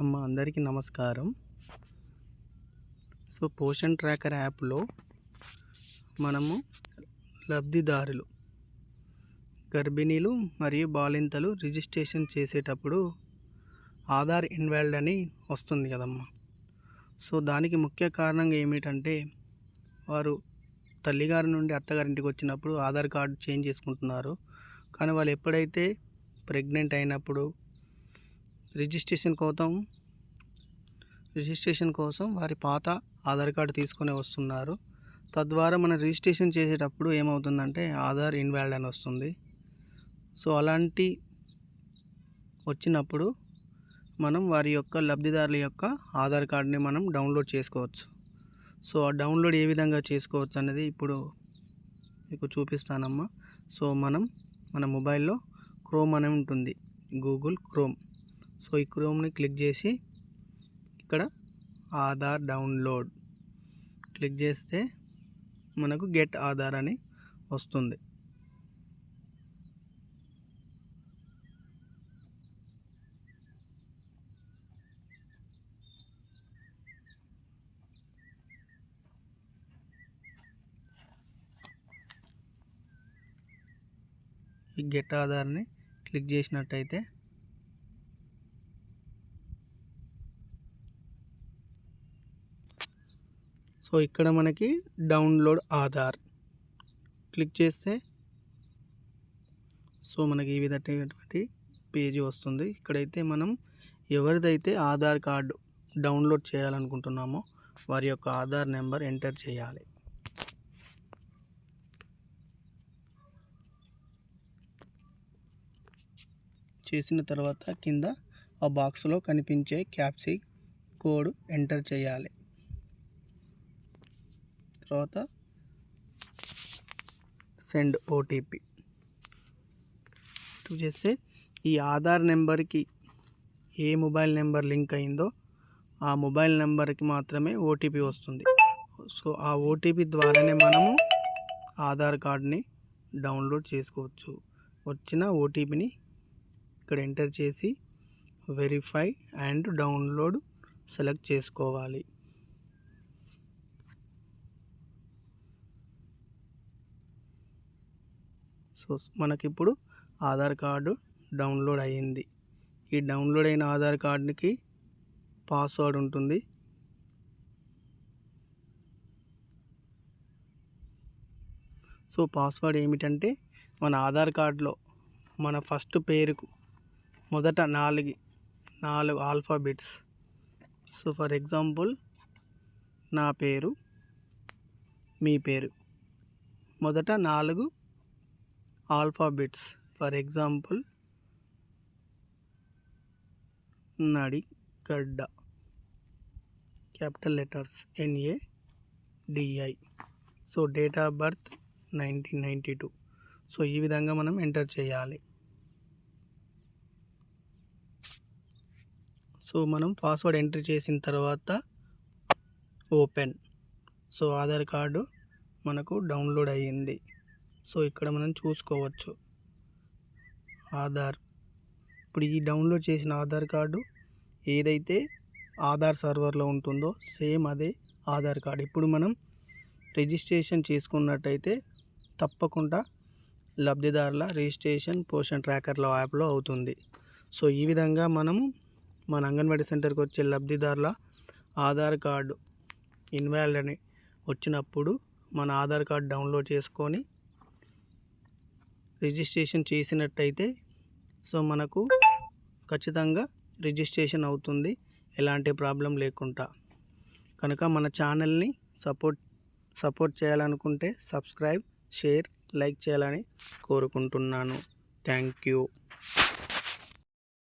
అందరికీ నమస్కారం. పోషన్ ట్రాకర్ యాప్లో మనము లబ్ధిదారులు గర్భిణీలు మరియు బాలింతలు రిజిస్ట్రేషన్ చేసేటప్పుడు ఆధార్ ఇన్వాలిడ్ అని వస్తుంది కదమ్మా. దానికి ముఖ్య కారణంగా ఏమిటంటే వారు తల్లిగారి నుండి అత్తగారింటికి వచ్చినప్పుడు ఆధార్ కార్డు చేంజ్ చేసుకుంటున్నారు. కానీ వాళ్ళు ఎప్పుడైతే ప్రెగ్నెంట్ అయినప్పుడు రిజిస్ట్రేషన్ కోసం వారి పాత ఆధార్ కార్డు తీసుకొని వస్తున్నారు. తద్వారా మనం రిజిస్ట్రేషన్ చేసేటప్పుడు ఏమవుతుందంటే ఆధార్ ఇన్వాలిడ్ అని వస్తుంది. అలాంటి వచ్చినప్పుడు మనం వారి యొక్క లబ్ధిదారుల యొక్క ఆధార్ కార్డుని మనం డౌన్లోడ్ చేసుకోవచ్చు. ఆ డౌన్లోడ్ ఏ విధంగా చేసుకోవచ్చు అనేది ఇప్పుడు మీకు చూపిస్తానమ్మా. మనం మన మొబైల్లో క్రోమ్ అని ఉంటుంది, గూగుల్ క్రోమ్. ఈ క్రోమ్ని క్లిక్ చేసి ఇక్కడ ఆధార్ డౌన్లోడ్ క్లిక్ చేస్తే మనకు గెట్ ఆధార్ అని వస్తుంది. ఈ గెట్ ఆధార్ని క్లిక్ చేసినట్టయితే ఇక్కడ మనకి డౌన్లోడ్ ఆధార్ క్లిక్ చేస్తే మనకి ఈ విధమైనటువంటి పేజీ వస్తుంది. ఇక్కడైతే మనం ఎవరిదైతే ఆధార్ కార్డు డౌన్లోడ్ చేయాలనుకుంటున్నామో వారి యొక్క ఆధార్ నెంబర్ ఎంటర్ చేయాలి. చేసిన తర్వాత కింద ఆ బాక్స్లో కనిపించే క్యాప్చా కోడ్ ఎంటర్ చేయాలి. తర్వాత సెండ్ ఓటీపీ చేస్తే ఈ ఆధార్ నెంబర్కి ఏ మొబైల్ నెంబర్ లింక్ అయిందో ఆ మొబైల్ నెంబర్కి మాత్రమే ఓటీపీ వస్తుంది. ఆ ఓటీపీ ద్వారానే మనము ఆధార్ కార్డ్ని డౌన్లోడ్ చేసుకోవచ్చు. వచ్చిన ఓటీపీని ఇక్కడ ఎంటర్ చేసి వెరిఫై అండ్ డౌన్లోడ్ సెలెక్ట్ చేసుకోవాలి. మనకిప్పుడు ఆధార్ కార్డు డౌన్లోడ్ అయ్యింది. ఈ డౌన్లోడ్ అయిన ఆధార్ కార్డుకి పాస్వర్డ్ ఉంటుంది. పాస్వర్డ్ ఏమిటంటే మన ఆధార్ కార్డులో మన ఫస్ట్ పేరుకు మొదట నాలుగు ఆల్ఫాబెట్స్. ఫర్ ఎగ్జాంపుల్ నా పేరు, మీ పేరు మొదట 4 alphabets. For example Nadigadda, capital letters NADI. Date of birth 1992. ఈ విధంగా మనం ఎంటర్ చేయాలి. మనం పాస్వర్డ్ ఎంటర్ చేసిన తర్వాత ఓపెన్. ఆధార్ కార్డు మనకు డౌన్లోడ్ అయ్యింది. ఇక్కడ మనం చూసుకోవచ్చు ఆధార్. ఇప్పుడు ఈ డౌన్లోడ్ చేసిన ఆధార్ కార్డు ఏదైతే ఆధార్ సర్వర్లో ఉంటుందో సేమ్ అదే ఆధార్ కార్డు ఇప్పుడు మనం రిజిస్ట్రేషన్ చేసుకున్నట్టయితే తప్పకుండా లబ్ధిదారుల రిజిస్ట్రేషన్ పోషన్ ట్రాకర్లో యాప్లో అవుతుంది. ఈ విధంగా మనము మన అంగన్వాడీ సెంటర్కి వచ్చే లబ్ధిదారుల ఆధార్ కార్డు ఇన్వాలిడ్ అని వచ్చినప్పుడు మన ఆధార్ కార్డు డౌన్లోడ్ చేసుకొని రిజిస్ట్రేషన్ చేసినట్టయితే మనకు ఖచ్చితంగా రిజిస్ట్రేషన్ అవుతుంది, ఎలాంటి ప్రాబ్లం లేకుండా. కనుక మన ఛానల్ని సపోర్ట్ చేయాలనుకుంటే సబ్స్క్రైబ్, షేర్, లైక్ చేయాలని కోరుకుంటున్నాను. Thank you.